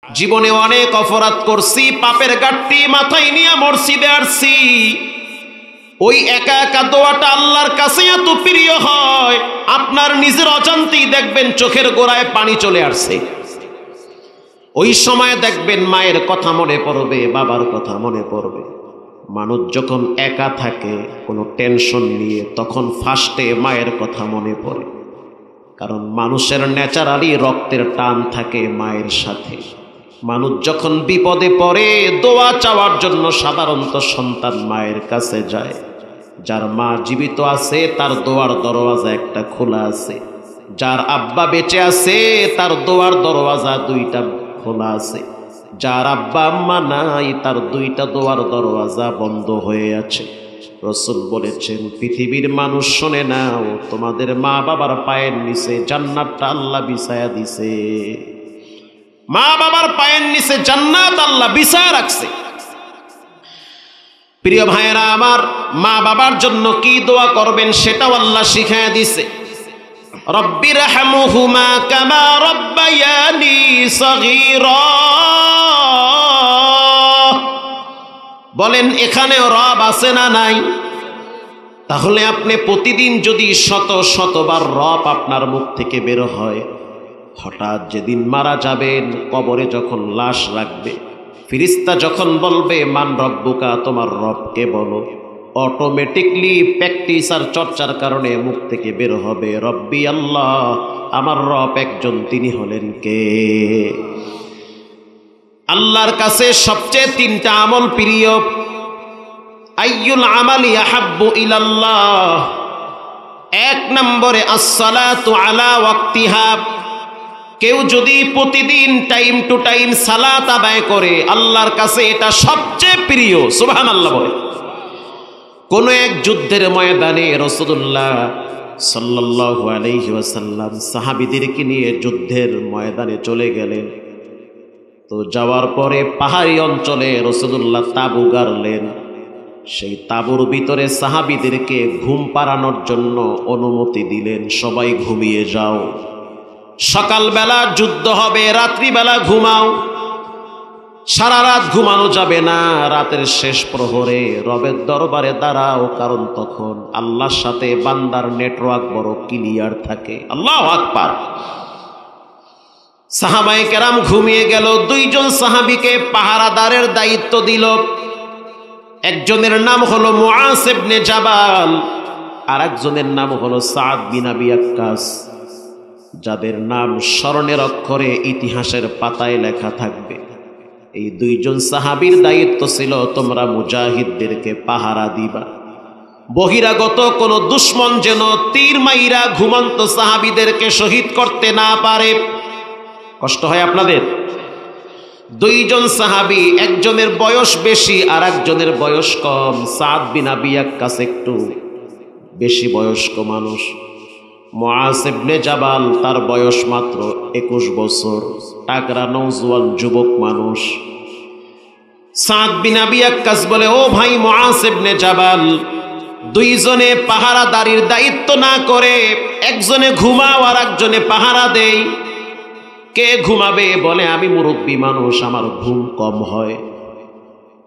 জীবনে অনেক অপরাধ করছি, পাপের গাট্টি মাথায় নিয়ে মসজিদে আসছি। ওই একা একা দোয়াটা আল্লাহর কাছে এত প্রিয় হয়, আপনার নিজের অজান্তেই দেখবেন চোখের গোড়ায় পানি চলে আসছে। ওই সময় দেখবেন মায়ের কথা মনে পড়বে, বাবার কথা মনে পড়বে। মানুষ যখন একা থাকে কোনো টেনশন নিয়ে, তখন ফার্স্টে মায়ের কথা মনে পড়ে। কারণ মানুষের ন্যাচারালি রক্তের টান থাকে মায়ের সাথে। মানুষ যখন বিপদে পড়ে দোয়া চাওয়ার জন্য সাধারণত সন্তান মায়ের কাছে যায়। যার মা জীবিত আছে তার দোয়ার দরওয়াজা একটা খোলা আছে, যার আব্বা বেঁচে আছে তার দোয়ার দরওয়াজা দুইটা খোলা আছে, যার আব্বা আম্মা নাই তার দুইটা দোয়ার দরওয়াজা বন্ধ হয়ে আছে। রাসূল বলেছেন, পৃথিবীর মানুষ শোনে নাও, তোমাদের মা বাবার পায়ের নিচে জান্নাতটা আল্লাহ বিছায়া দিছে। মা বাবার পায়ের নিচে জান্নাত আল্লাহ বিছায়া রাখছে। প্রিয় ভাইয়েরা আমার, মা বাবার জন্য কি দোয়া করবেন সেটাও আল্লাহ শিখায়া দিছে। রব্বির হামহুমা কামা রব্বায়ানি সগীরা। বলেন এখানেও রব আছে না নাই? তাহলে আপনি প্রতিদিন যদি শত শতবার রব আপনার মুখ থেকে বের হয়, হঠাৎ যেদিন মারা যাবেন, কবরে যখন লাশ রাখবে, ফিরিস্তা যখন বলবে মান রব্বুকা, তোমার রবকে বলো, অটোমেটিকলি প্র্যাকটিস আর চর্চার কারণে মুখ থেকে বের হবে রব্বি আল্লাহ, আমার রব একজন, তিনি হলেন কে? আল্লাহর কাছে সবচেয়ে তিনটা আমল প্রিয়। আইয়ুল আমালি আহাব্বু ইলাল্লাহ। এক নম্বরে আসসালাতু আলা ওয়াক্তিহা। কেউ যদি প্রতিদিন টাইম টু টাইম সালাত আদায় করে, আল্লাহর কাছে এটা সবচেয়ে প্রিয়। সুবহানাল্লাহ বলে। কোন এক যুদ্ধের ময়দানে রাসূলুল্লাহ সাল্লাল্লাহু আলাইহি ওয়াসাল্লাম সাহাবীদেরকে নিয়ে যুদ্ধের ময়দানে চলে গেলেন। তো যাওয়ার পরে পাহাড়ি অঞ্চলে রাসূলুল্লাহ তাঁবু গাড়লেন। সেই তাঁবুর ভিতরে সাহাবীদেরকে ঘুম পাড়ানোর জন্য অনুমতি দিলেন, সবাই ঘুমিয়ে যাও, সকালবেলা যুদ্ধ হবে, রাত্রিবেলা ঘুমাও। সারা রাত ঘুমানো যাবে না, রাতের শেষ প্রহরে রবের দরবারে দাঁড়াও, কারণ তখন আল্লাহর সাথে বান্দার নেটওয়ার্ক বড় ক্লিয়ার থাকে। আল্লাহু আকবার। সাহাবায়ে কেরাম ঘুমিয়ে গেল। দুইজন সাহাবীকে পাহারাদারের দায়িত্ব দিল। একজনের নাম হলো মুআজ ইবনে জাবাল, আর একজনের নাম হলো সাদ বিন আবি ওয়াক্কাস, যাদের নাম স্মরণের অক্ষরে ইতিহাসের পাতায় লেখা থাকবে। এই দুইজন সাহাবীর দায়িত্ব ছিল, তোমরা মুজাহিদদেরকে পাহারা দিবা। বহিরাগত কোন দুশমন যেন তীর মাইরা ঘুমন্ত সাহাবীদেরকে শহীদ করতে না পারে। কষ্ট হয় আপনাদের? দুইজন সাহাবী, একজনের বয়স বেশি আর একজনের বয়স কম। সাদ বিন আবি ওয়াক্কাস একটু বেশি বয়স্ক মানুষ। মুআজ ইবনে জাবাল, তার বয়স মাত্র 21 বছর, টাকরা নওজোয়ান যুবক মানুষ। সাদ বিন আবি ওয়াক্কাস বলে, ও ভাই মুআজ ইবনে জাবাল, দুইজনে পাহারাদারির দায়িত্ব না করে একজনে ঘুমাও আর একজনে পাহারা দেই। কে ঘুমাবে? বলে, আমি মুরব্বী মানুষ, আমার ঘুম কম হয়,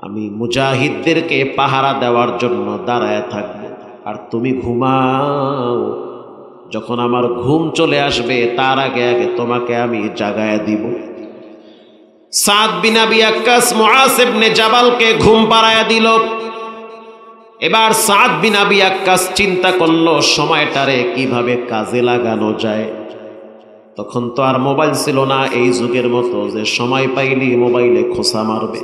আমি মুজাহিদদেরকে পাহারা দেওয়ার জন্য দাঁড়ায় থাকবো, আর তুমি ঘুমাও। যখন আমার ঘুম চলে আসবে তার আগে আগে তোমাকে আমি জাগায় দিব। সাদ বিন আবি ওয়াক্কাস মুআজ ইবনে জাবালকে ঘুম পাড়ায়া দিল। এবার সাদ বিন আবি ওয়াক্কাস চিন্তা করলো সময়টারে কিভাবে কাজে লাগানো যায়। তখন তো আর মোবাইল ছিল না এই যুগের মতো যে সময় পাইলি মোবাইলে খোঁচা মারবে।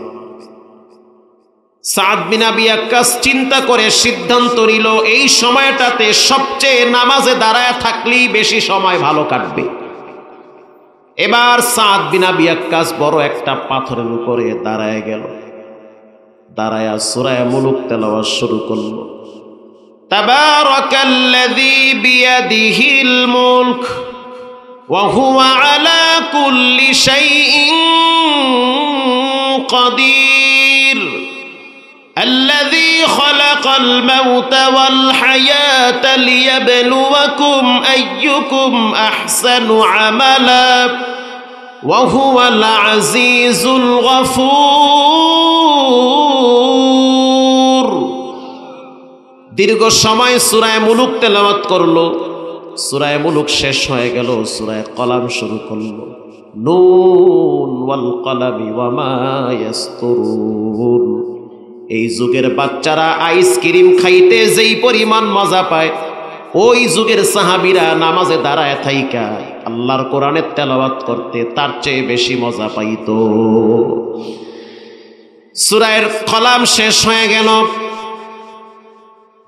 সাদ বিন আবি ওয়াক্কাস চিন্তা করে সিদ্ধান্ত নিল, এই সময়টাতে সবচেয়ে নামাজে দাঁড়ায় থাকলেই বেশি সময় ভালো কাটবে। এবার সাদ বিন আবি ওয়াক্কাস বড় একটা পাথরের উপরে দাঁড়ায় গেল। দাঁড়ায়া সূরা মুলক তেলাওয়াত শুরু করলো। তাবারাকাল্লাযী বিয়াদিহিল মুলক ওয়া হুয়া আলা কুল্লি শাইইন কাদির الذي خلق الموت والحياة ليبلوكم أيكم أحسن عملا ওয়া হুয়াল আজিজুল গফুর। দীর্ঘ সময় সূরা মুলুক তেলাওয়াত করলো, সূরা মুলুক শেষ হয়ে গেল, সূরা কলাম শুরু করলো। নুন ওয়াল কলামি ওয়া মা ইয়াসতুরুন। এই যুগের বাচ্চারা আইসক্রিম খাইতে যেই পরিমাণ মজা পায়, ওই যুগের সাহাবীরা নামাজে দাঁড়ায় থাইকা আল্লাহর কোরআনের তেলাওয়াত করতে তার চেয়ে বেশি মজা পাইতো। সূরা কলাম শেষ হয়ে গেল।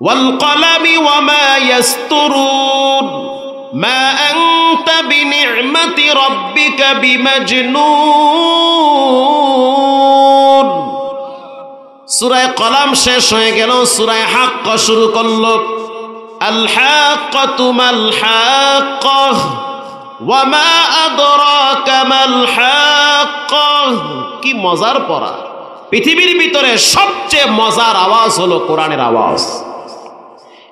ওয়াল কলামি ওয়া মা ইয়াসতুরুন মা আনতা বিনি'মাতি রাব্বিকা বিমাজনুন। সূরা কলাম শেষ হয়ে গেল, সূরা হাক্কা শুরু করলো। আল হাক্কাতু মাল হাক্কাহ ওয়া মা আদরাকা মাল হাক্কাহ। কি মজার পড়া! পৃথিবীর ভিতরে সবচেয়ে মজার আওয়াজ হলো কোরআনের আওয়াজ।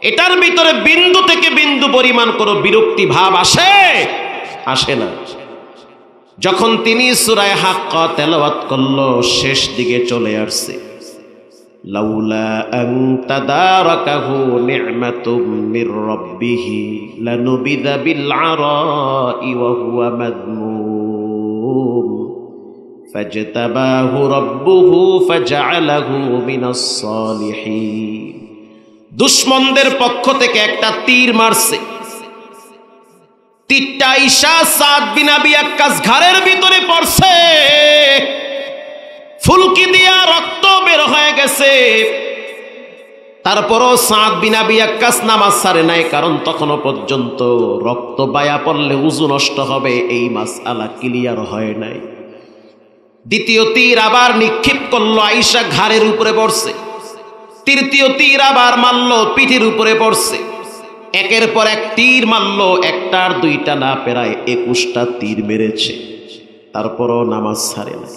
এটার ভিতরে বিন্দু থেকে বিন্দু পরিমাণ কোনো বিরক্তি ভাব আসে না। যখন তিনি সূরা হাক্কা তেলাওয়াত করলো, শেষ দিকে চলে আসছে। লাউলা আন তাদারাকাহু নি'মাতুম মির রাব্বিহি লানুবিযা বিল আরাই ওয়া হুয়া মাযমুম ফাজতাবাহু রাব্বুহু ফাজআলাহু মিনাস সালিহিন। দুশমনদের পক্ষ থেকে একটা তীর মারছে, তীরটা আইসা সাদ বিন আবি ওয়াক্কাস ঘাড়ের ভিতরে পড়ছে, ফুলকি দিয়া রক্ত বের হয়ে গেছে। তারপরও সাদ বিন আবি ওয়াক্কাস নামাজ ছাড়ে নাই, কারণ তখনও পর্যন্ত রক্ত বায়া পড়লে উযু নষ্ট হবে এই মাসআলা ক্লিয়ার হয় নাই। দ্বিতীয় তীর আবার নিক্ষেপ করলো, আইসা ঘাড়ের উপরে পড়ছে। তৃতীয় তীর আবার মারলো, পিঠের উপরে পড়ছে। একের পর এক তীর মারলো, একটার দুইটা না, প্রায় 21টা তীর মেরেছে। তারপরও নামাজ ছাড়ে না।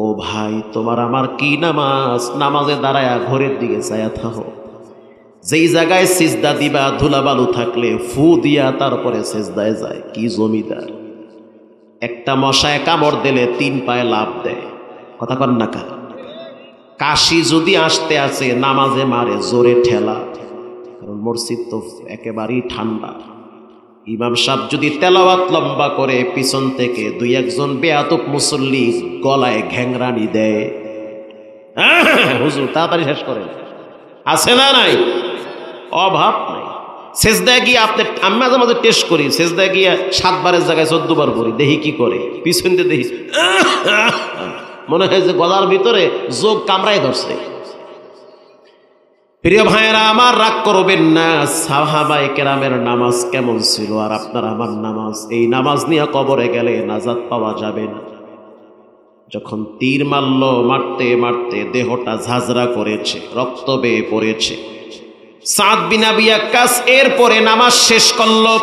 ও ভাই, তোমার আমার কি নামাজ! নামাজে দাঁড়ায়া ঘরের দিকে চায়া থাকো। যেই জায়গায় সিজদা দিবা ধুলাবালু থাকলে ফু দিয়া তারপরে সিজদায় যায়। কি জমিদার! একটা মশায় কামড় দিলে 3 পায়ে লাভ দেয়। কথা কন না কা? কাশি যদি আসতে আসে নামাজে মারে জোরে ঠেলা, কারণ মসজিদ তো একেবারেই ঠান্ডা। ইমাম সাহেব যদি তেলাওয়াত লম্বা করে, পিছন থেকে 2-1 বেয়াদব মুসল্লি গলায় ঘ্যাংরানি দেয়। হুজুর তাড়াতাড়ি শেষ করেন, আছে না নাই? অভাব নাই। সেজদায় গিয়ে আমি মাঝে মাঝে টেস্ট করি, সেজদায় গিয়ে 7 বারের জায়গায় 14 বার করি, দেখি কি করে। পিছন দিয়ে দেখি মনে হয় যে গলার ভিতরে যোগ কামড়ায় ধরছে। প্রিয় ভাইয়েরা আমার, রাগ করবেন না। সাহাবায়ে কেরামের নামাজ কেমন ছিল আর আপনার আমার নামাজ! এই নামাজ নিয়ে কবরে গেলে নাজাত পাওয়া যাবে না। যখন তীর মারলো, মারতে মারতে দেহটা ঝাঁঝরা করেছে, রক্ত বেয়ে পড়েছে। সাদ বিন আবি ওয়াক্কাস এরপরে নামাজ শেষ করলো।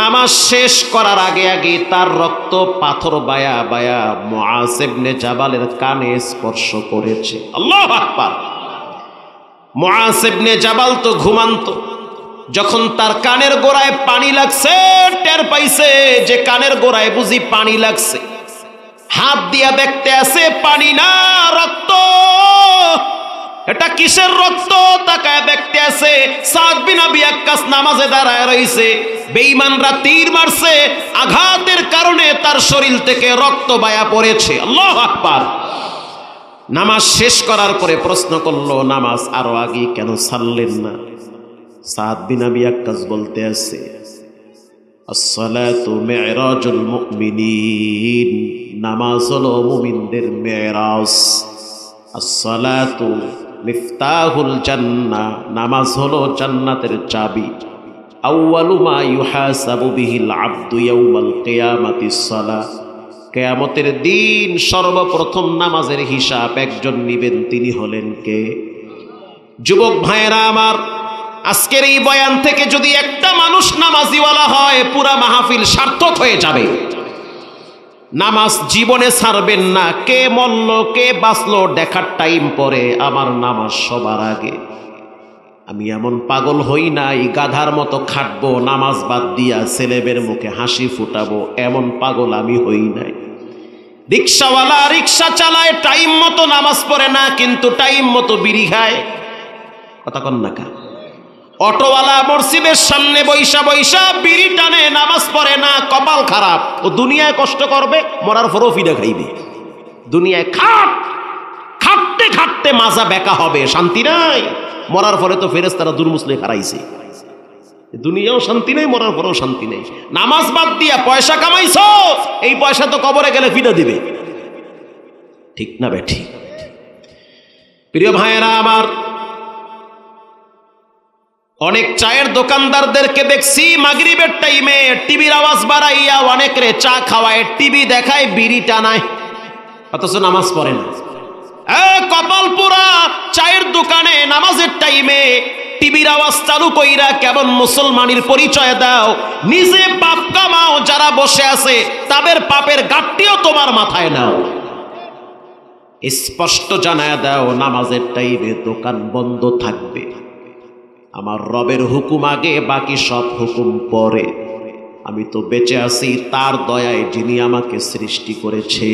নামাজ শেষ করার আগে আগে তার রক্ত পাথর বায়া বায়া মুআজ ইবনে জাবালের কানে স্পর্শ করেছে। আল্লাহু আকবার! মুআজ ইবনে জাবাল তো ঘুমান্ত। যখন তার কানের গোড়ায় পানি লাগছে, টের পাইছে যে কানের গোড়ায় বুঝি পানি লাগছে। হাত দিয়া দেখতে আছে, পানি না, রক্ত। এটা কিসের রক্ত? তাকায় দেখতে আছে সাদ বিন আবি ওয়াক্কাস নামাজে দাঁড়ায় রইছে। বেঈমানরা তীর মারছে, আঘাতের কারণে তার শরীর থেকে রক্ত বায়া পড়েছে। আল্লাহু আকবার! নামাজ শেষ করার পরে প্রশ্ন করলো, নামাজ আরো আগে কেন ছাড়লেন না? সাদ বিন আবি ওয়াক্কাস বলতে আছে, আসসালাতু মি'রাজুল মুমিনিন। নামাজ হলো মুমিনদের মেরাজ। আসসালাতু মিফতাহুল জান্নাহ। নামাজ হলো জান্নাতের চাবি। আউয়ালু মা ইউহাসাবু বিহিল আবদু ইয়াউমাল কিয়ামাতিস সালাহ। কিয়ামতের দিন সর্বপ্রথম নামাজের হিসাব একজন নিবেন, তিনি হলেন কে? যুবক ভাইয়েরা আমার, আজকের এই বয়ান থেকে যদি একটা মানুষ নামাজিওয়ালা হয়, পুরা মাহফিল সার্থক হয়ে যাবে। নামাজ জীবনে ছাড়বেন না। কে মরল কে বাঁচলো দেখার টাইম পরে, আমার নামাজ সবার আগে। আমি এমন পাগল হই নাই গাধার মতো খাটবো, নামাজ বাদ দিয়া ছেলেবের মুখে হাসি ফুটাবো, এমন পাগল আমি হই নাই। রিক্সাওয়ালা রিক্সা চালায়, টাইম মতো নামাজ পড়ে না, কিন্তু টাইম মতো বিড়ি খায়। কথা কন না কা? অটোওয়ালা মসজিদের সামনে বৈশা বৈশা বিড়ি টানে, নামাজ পড়ে না, কপাল খারাপ। ও দুনিয়ায় কষ্ট করবে, মরার পরও ফিরে খাইবে। দুনিয়ায় খাটতে খাটতে মাজা বেকা হবে, শান্তি নাই। মরার পরে তো ফেরেশতারা দুর্মুসলে হারাইছে। দুনিয়াও শান্তি নেই, মরার পরেও শান্তি নেই। নামাজ বাদ দিয়া পয়সা কামাইছো, এই পয়সা তো কবরে গেলে ফিরে দিবে। ঠিক না বেঠি? প্রিয় ভাইয়েরা আমার, অনেক চায়ের দোকানদারদেরকে দেখছি মাগরিবের টাইমে টিভির আওয়াজ বাড়াইয়া অনেকরে চা খাওয়ায়, টিভি দেখায়, বিড়ি টানায়, অথচ নামাজ পড়ে না। কপাল পোড়া, চায়ের দোকানে নামাজের টাইমে টিভির আওয়াজ চালু কইরা কেমন মুসলমানের পরিচয় দাও। নিজে পাপ কামাও, যারা বসে আছে তাদের পাপের গাঁটটিও তোমার মাথায় নাও। স্পষ্ট জানায় দাও নামাজের টাইমে দোকান বন্ধ থাকবে। আমার রবের হুকুম আগে, বাকি সব হুকুম পরে। আমি তো বেঁচে আছি তার দয়ায়, যিনি আমাকে সৃষ্টি করেছে।